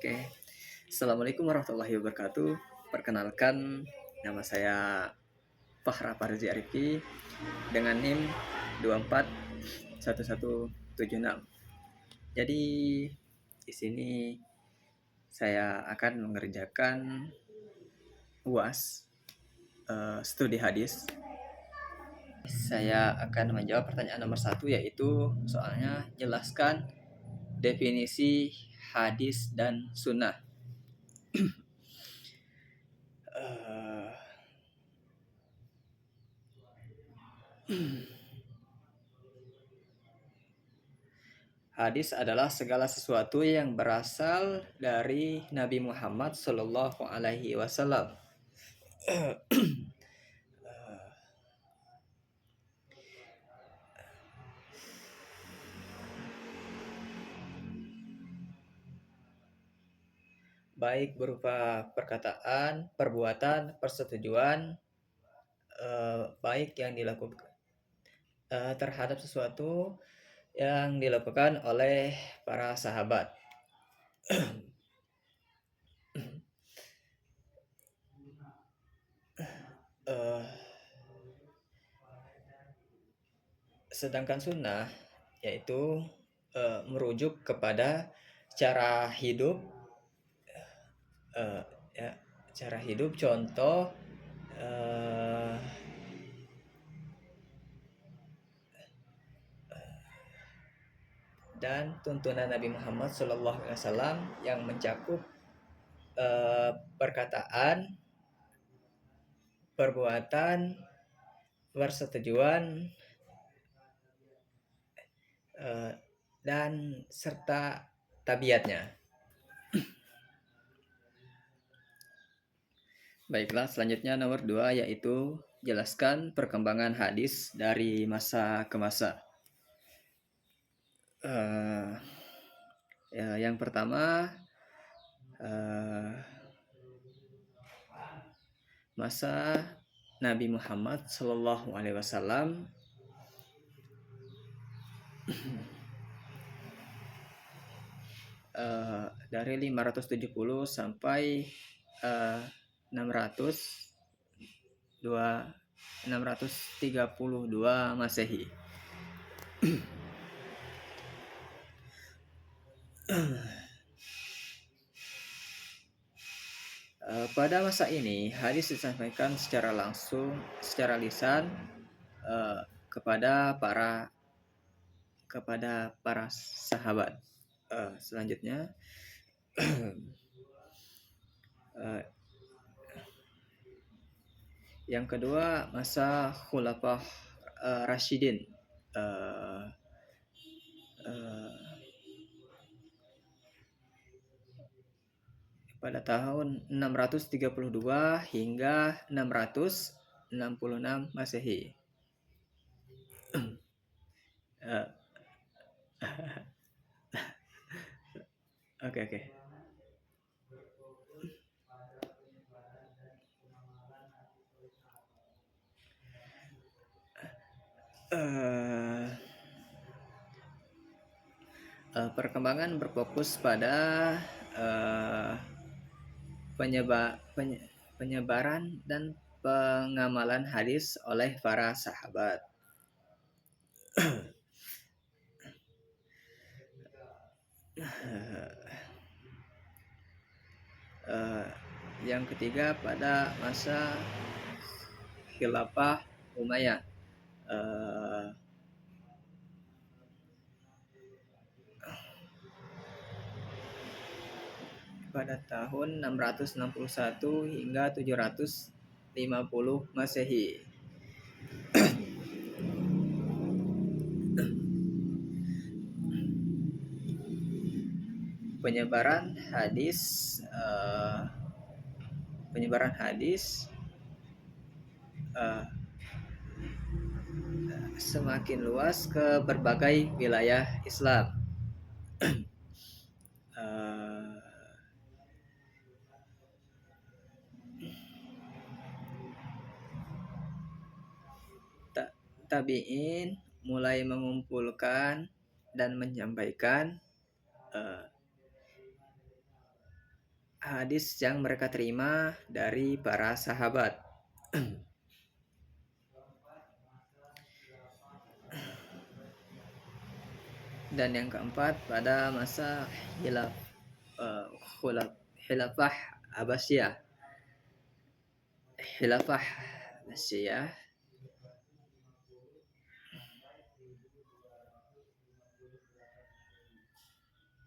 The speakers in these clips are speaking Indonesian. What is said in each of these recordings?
Oke, Assalamualaikum warahmatullahi wabarakatuh. Perkenalkan, nama saya Fahra Parzi Arifi dengan NIM 241176. Jadi di sini saya akan mengerjakan UAS studi hadis. Saya akan menjawab pertanyaan nomor 1, yaitu soalnya jelaskan definisi hadis dan sunnah. Hadis adalah segala sesuatu yang berasal dari Nabi Muhammad Shallallahu Alaihi Wasallam. Baik berupa perkataan, perbuatan, persetujuan, baik yang dilakukan terhadap sesuatu yang dilakukan oleh para sahabat. Sedangkan sunnah yaitu merujuk kepada cara hidup, cara hidup, contoh dan tuntunan Nabi Muhammad SAW yang mencakup perkataan, perbuatan, persetujuan, dan serta tabiatnya. Baiklah, selanjutnya nomor 2, yaitu jelaskan perkembangan hadis dari masa ke masa. Yang pertama, masa Nabi Muhammad Shallallahu Alaihi Wasallam dari 570 sampai 632 Masehi. Pada masa ini hadis disampaikan secara langsung, secara lisan kepada para sahabat. Selanjutnya yang kedua, masa Khulafah Rasyidin, pada tahun 632 hingga 666 Masehi. Oke. Perkembangan berfokus pada penyebaran dan pengamalan hadis oleh para sahabat. Yang ketiga, pada masa Khilafah Umayyah, pada tahun 661 hingga 750 Masehi. Penyebaran hadis semakin luas ke berbagai wilayah Islam. Tabi'in mulai mengumpulkan dan menyampaikan hadis yang mereka terima dari para sahabat. Dan yang keempat, pada masa hilaf uh, khilafah Abbasiyah. Khilafah Abbasiyah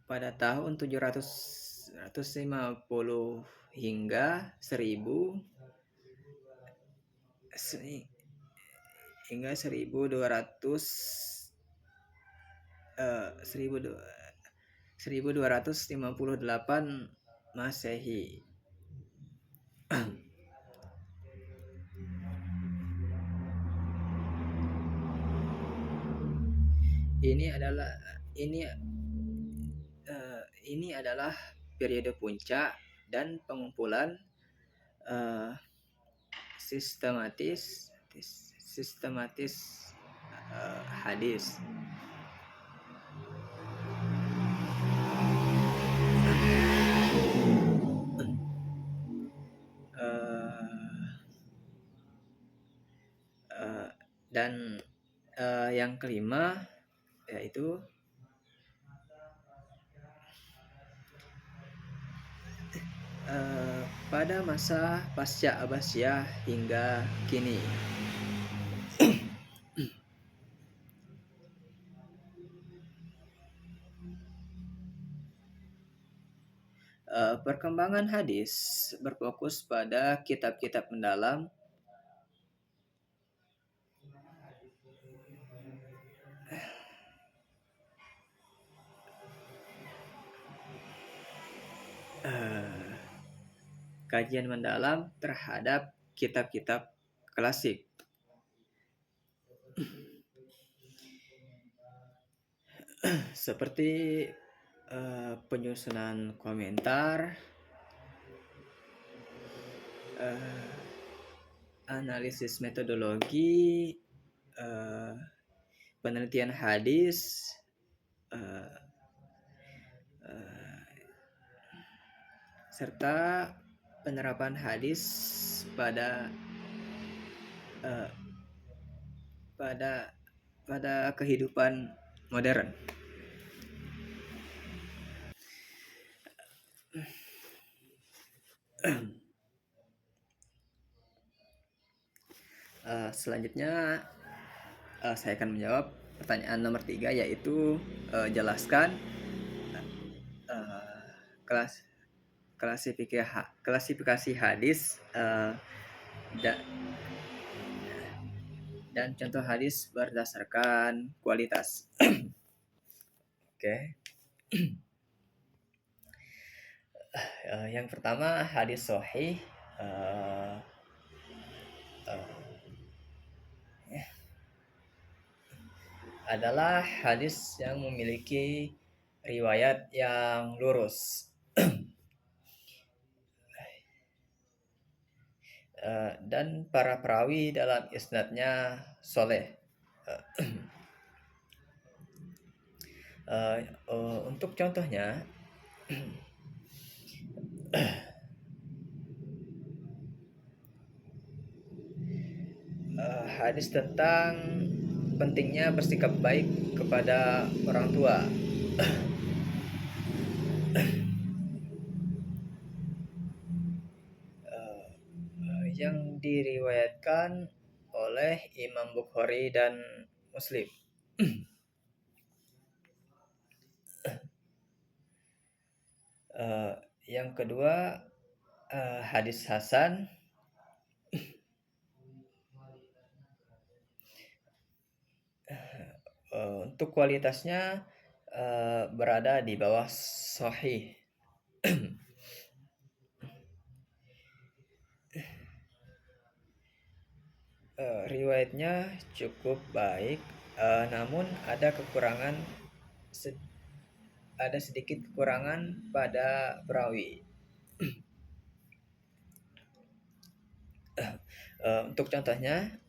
pada tahun 750 hingga 1200 1258 Masehi. Ini adalah ini ini adalah periode puncak dan pengumpulan uh, sistematis hadis. Dan yang kelima yaitu pada masa pasca Abbasiyah hingga kini. Perkembangan hadis berfokus pada kitab-kitab mendalam kajian mendalam terhadap kitab-kitab klasik. Seperti penyusunan komentar, analisis metodologi, penelitian hadis, serta penerapan hadis pada kehidupan modern. Selanjutnya saya akan menjawab pertanyaan nomor 3, yaitu jelaskan klasifikasi hadis dan contoh hadis berdasarkan kualitas. Oke. Yang pertama, hadis sahih adalah hadis yang memiliki riwayat yang lurus dan para perawi dalam isnadnya soleh. Untuk contohnya, hadis tentang pentingnya bersikap baik kepada orang tua. Yang diriwayatkan oleh Imam Bukhari dan Muslim. Yang kedua, hadis hasan. Untuk kualitasnya berada di bawah sahih. Riwayatnya cukup baik, namun ada sedikit kekurangan pada perawi. Untuk contohnya,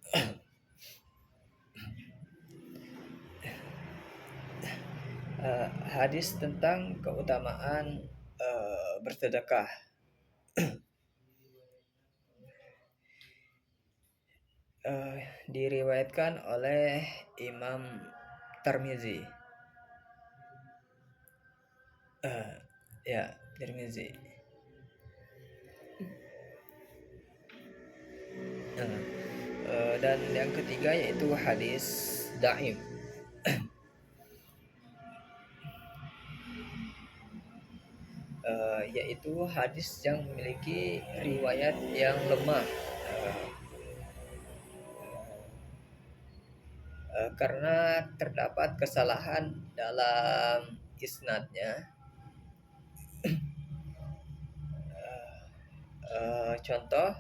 hadis tentang keutamaan bersedekah. Diriwayatkan oleh Imam Tirmizi. Ya, Tirmizi. Dan yang ketiga yaitu hadis dhaif, yaitu hadis yang memiliki riwayat yang lemah, karena terdapat kesalahan dalam isnadnya. Contoh,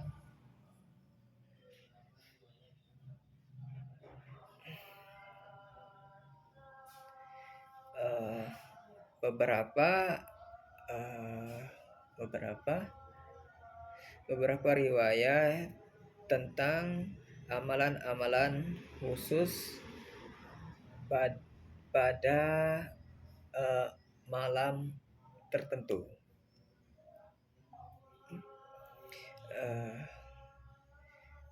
eh, beberapa eh, beberapa riwayat tentang amalan-amalan khusus pada malam tertentu.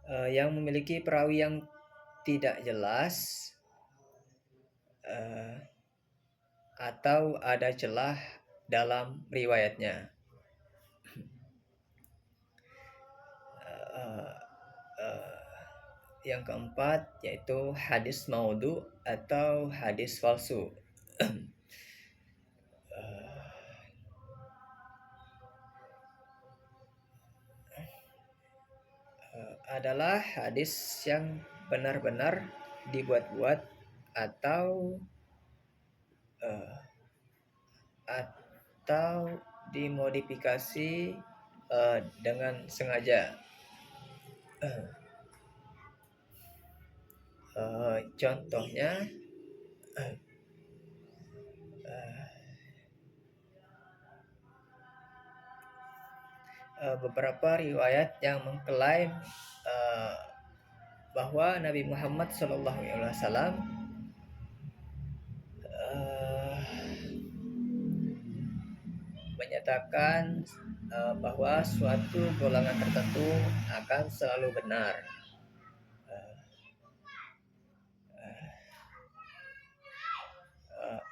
Yang memiliki perawi yang tidak jelas, atau ada celah dalam riwayatnya. Yang keempat yaitu hadis maudhu atau hadis palsu. Adalah hadis yang benar-benar dibuat-buat atau dimodifikasi dengan sengaja. Contohnya, beberapa riwayat yang mengklaim bahwa Nabi Muhammad SAW menyatakan bahwa suatu golongan tertentu akan selalu benar,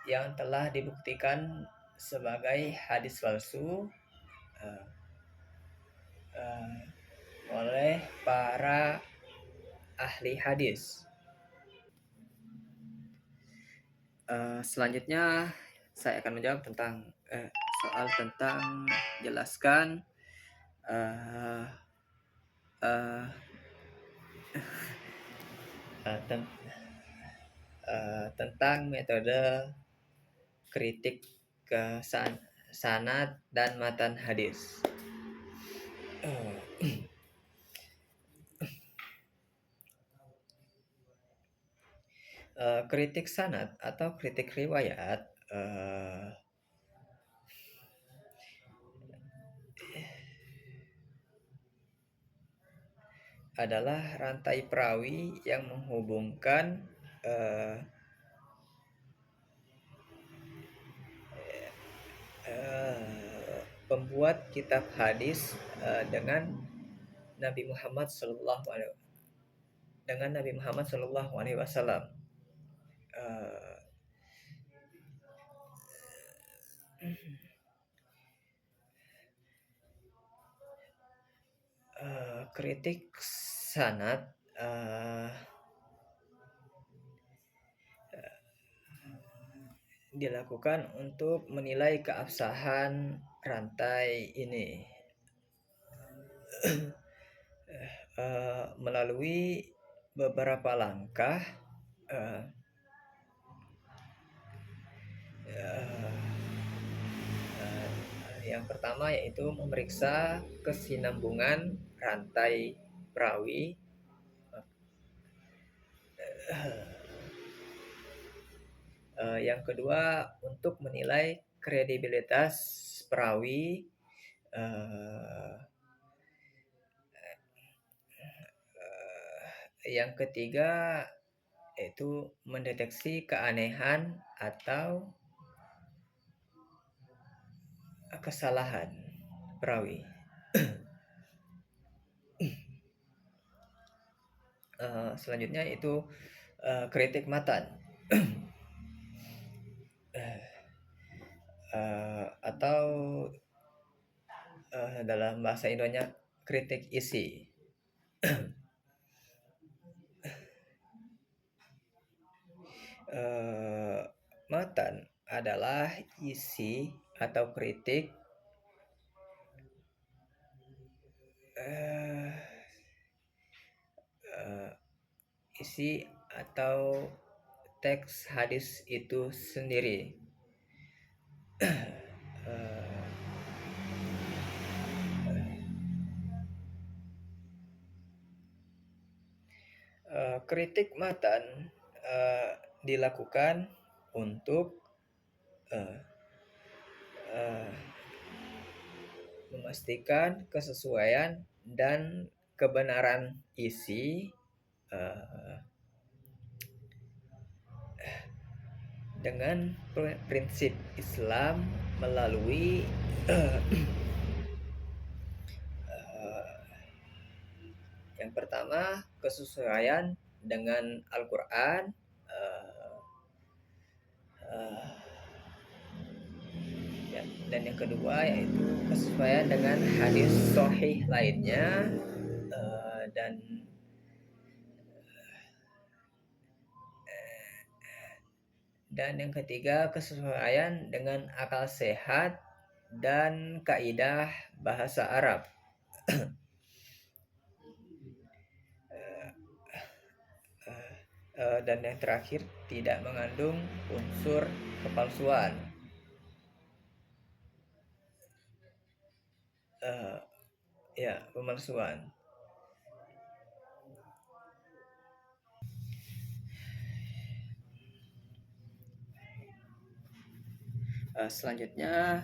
yang telah dibuktikan sebagai hadis palsu oleh para ahli hadis. Selanjutnya saya akan menjawab tentang soal tentang jelaskan tentang metode kritik ke sanad dan matan hadis. Kritik sanad atau kritik riwayat adalah rantai perawi yang menghubungkan pembuat kitab hadis dengan Nabi Muhammad Sallallahu Alaihi Wasallam. Kritik sanad dilakukan untuk menilai keabsahan rantai ini melalui beberapa langkah. Yang pertama yaitu memeriksa kesinambungan rantai perawi. Yang kedua, untuk menilai kredibilitas perawi. Yang ketiga yaitu mendeteksi keanehan atau kesalahan perawi. Selanjutnya itu kritik matan. Atau dalam bahasa Indonya kritik isi. Matan adalah isi atau kritik eh, eh, isi atau teks hadis itu sendiri. Kritik matan dilakukan untuk uh, uh, memastikan kesesuaian dan kebenaran isi dengan prinsip Islam melalui yang pertama kesesuaian dengan Al-Quran, dan yang kedua yaitu kesesuaian dengan hadis sahih lainnya, dan yang ketiga kesesuaian dengan akal sehat dan kaidah bahasa Arab. Dan yang terakhir tidak mengandung unsur kepalsuan. Pemalsuan. Selanjutnya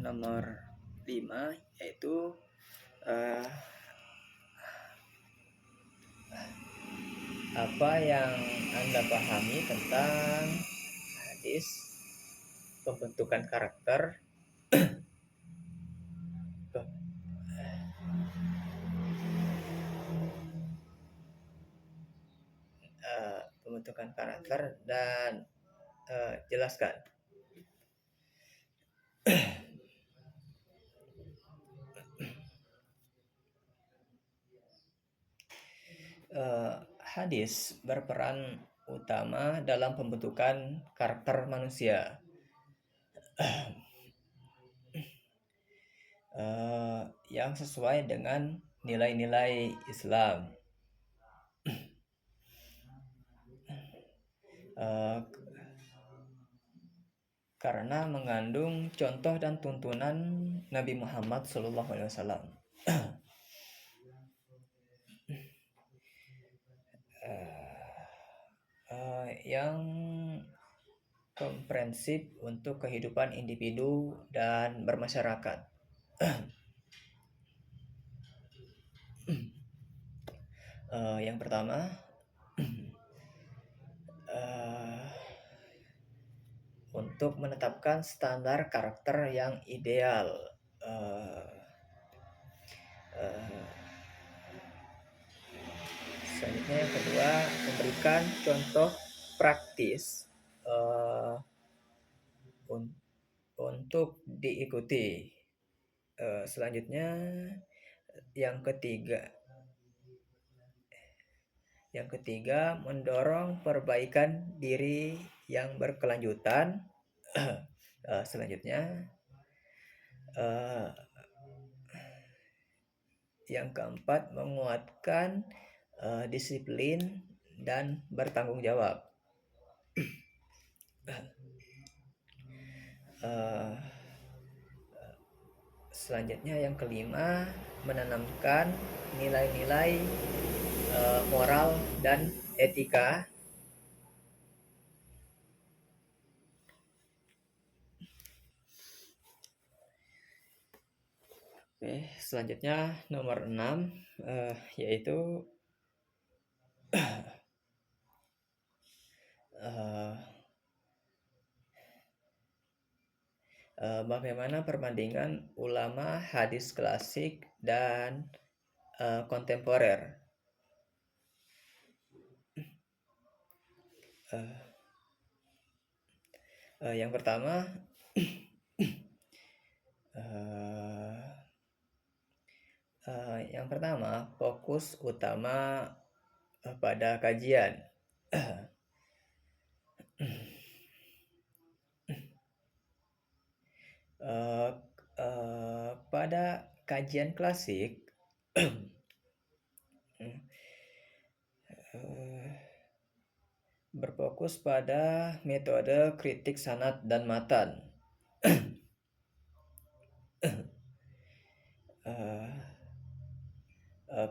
nomor 5 yaitu apa yang Anda pahami tentang hadis pembentukan karakter pembentukan karakter dan jelaskan. Hadis berperan utama dalam pembentukan karakter manusia. Yang sesuai dengan nilai-nilai Islam. Karena mengandung contoh dan tuntunan Nabi Muhammad SAW. Yang komprehensif untuk kehidupan individu dan bermasyarakat. Yang pertama, untuk menetapkan standar karakter yang ideal. Selanjutnya yang kedua, memberikan contoh praktis untuk diikuti. Selanjutnya yang ketiga mendorong perbaikan diri yang berkelanjutan. Selanjutnya yang keempat menguatkan disiplin dan bertanggung jawab. Selanjutnya yang kelima menanamkan nilai-nilai moral dan etika. Oke, selanjutnya nomor 6 yaitu bagaimana perbandingan ulama hadis klasik dan kontemporer. Yang pertama, fokus utama pada kajian. Pada kajian klasik, berfokus pada metode kritik sanad dan matan.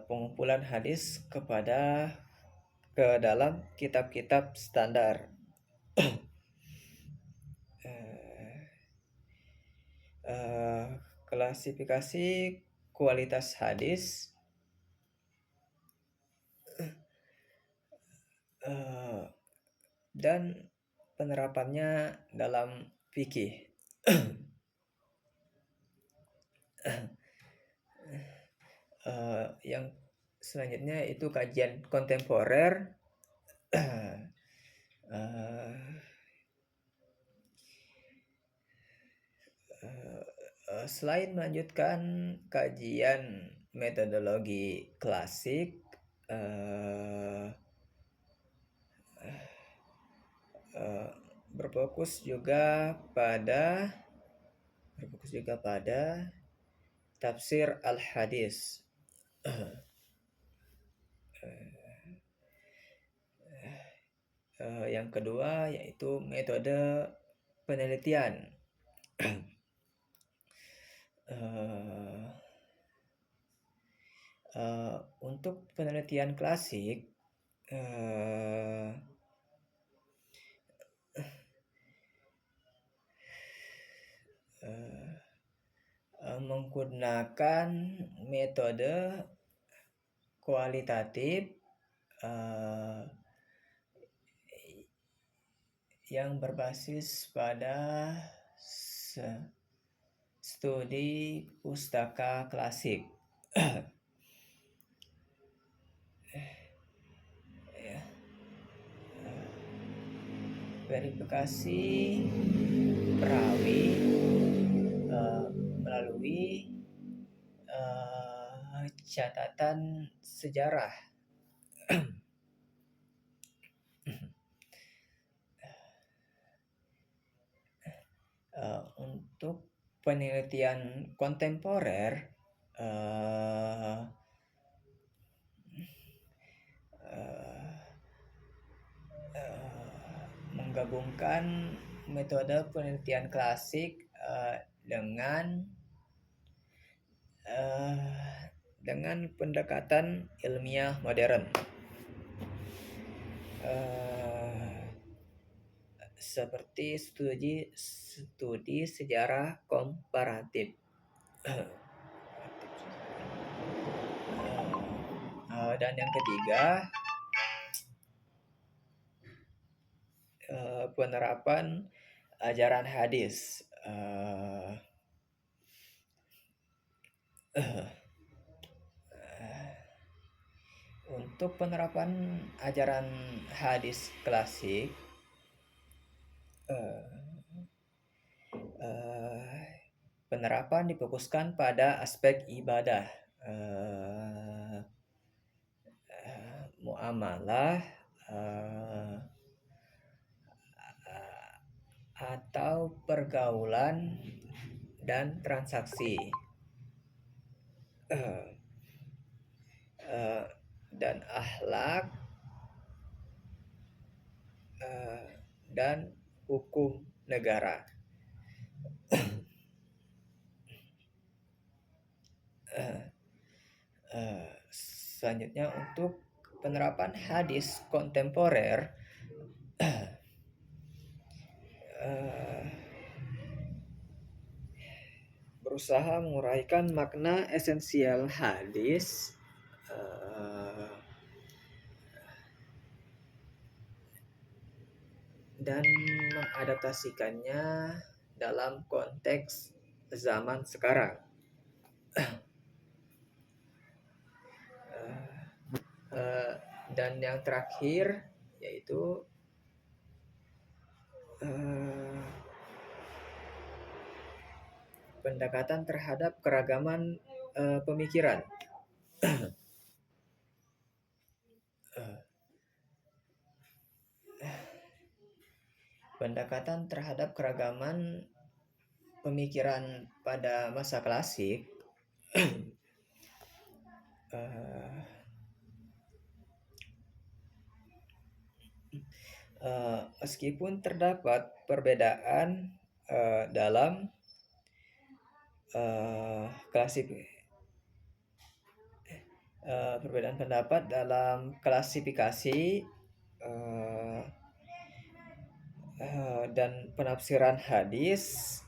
Pengumpulan hadis ke dalam kitab-kitab standar. Klasifikasi kualitas hadis, dan penerapannya dalam fikih. Yang selanjutnya itu kajian kontemporer. Selain melanjutkan kajian metodologi klasik, berfokus juga pada tafsir al-hadis. Yang kedua yaitu metode penelitian. Untuk penelitian klasik, menggunakan metode kualitatif yang berbasis pada studi pustaka klasik. Verifikasi perawi melalui catatan sejarah. Untuk penelitian kontemporer, menggabungkan metode penelitian klasik dengan pendekatan ilmiah modern, seperti studi sejarah komparatif. Dan yang ketiga, penerapan ajaran hadis. Untuk penerapan ajaran hadis klasik, penerapan difokuskan pada aspek ibadah, muamalah, atau pergaulan dan transaksi, dan akhlak, dan hukum negara. Selanjutnya untuk penerapan hadis kontemporer, berusaha menguraikan makna esensial hadis dan mengadaptasikannya dalam konteks zaman sekarang. Dan yang terakhir yaitu eh, pendekatan terhadap keragaman pemikiran. Pendekatan terhadap keragaman pemikiran pada masa klasik meskipun terdapat perbedaan dalam perbedaan pendapat dalam klasifikasi dan penafsiran hadis,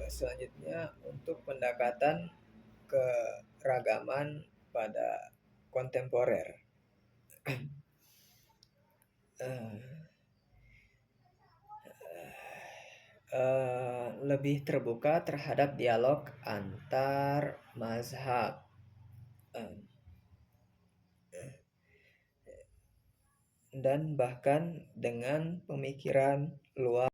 selanjutnya untuk pendekatan keragaman pada kontemporer. Lebih terbuka terhadap dialog antar mazhab, dan bahkan dengan pemikiran luar